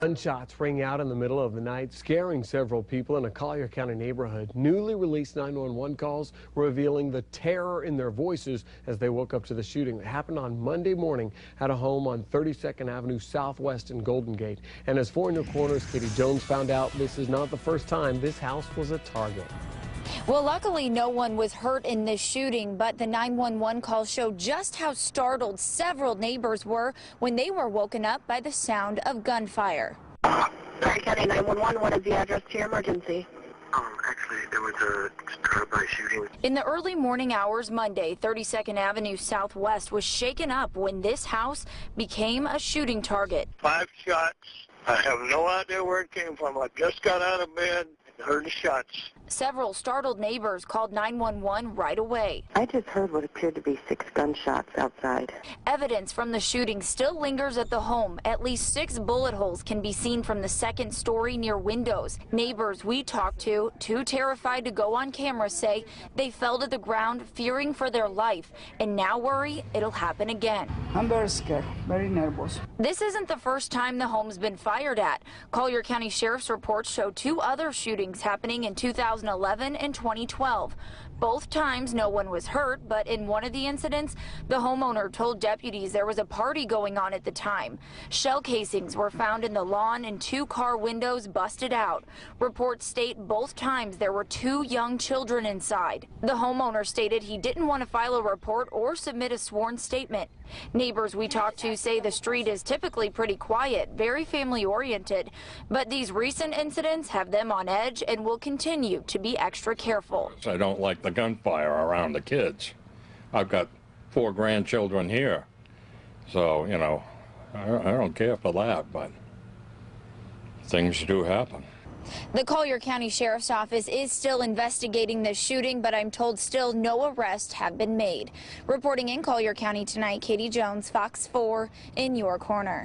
Gunshots ring out in the middle of the night, scaring several people in a Collier County neighborhood. Newly released 911 calls revealing the terror in their voices as they woke up to the shooting that happened on Monday morning at a home on 32nd Avenue Southwest in Golden Gate. And as 4 News Corner's Katie Jones found out, this is not the first time this house was a target. Well, luckily no one was hurt in this shooting, but the 911 call showed just how startled several neighbors were when they were woken up by the sound of gunfire. Collier County 911, what is the address to your emergency? Actually, there was a drive-by shooting. In the early morning hours Monday, 32nd Avenue Southwest was shaken up when this house became a shooting target. 5 shots. I have no idea where it came from. I just got out of bed and heard the shots. Several startled neighbors called 911 right away. I just heard what appeared to be 6 gunshots outside. Evidence from the shooting still lingers at the home. At least 6 bullet holes can be seen from the second story near windows. Neighbors we talked to, too terrified to go on camera, say they fell to the ground fearing for their life and now worry it'll happen again. I'm very scared, very nervous. This isn't the first time the home's been fired at. Collier County Sheriff's reports show 2 other shootings happening in 2011 and 2012. Both times no one was hurt, but in one of the incidents, the homeowner told deputies there was a party going on at the time. Shell casings were found in the lawn and 2 car windows busted out. Reports state both times there were 2 young children inside. The homeowner stated he didn't want to file a report or submit a sworn statement. Neighbors we talked to say the street is typically pretty quiet, very family-oriented, but these recent incidents have them on edge and will continue to be extra careful. I don't like the gunfire around the kids. I've got 4 grandchildren here, so, you know, I don't care for that, but things do happen. The Collier County Sheriff's Office is still investigating this shooting, but I'm told still no arrests have been made. Reporting in Collier County tonight, Katie Jones, Fox 4 in your corner.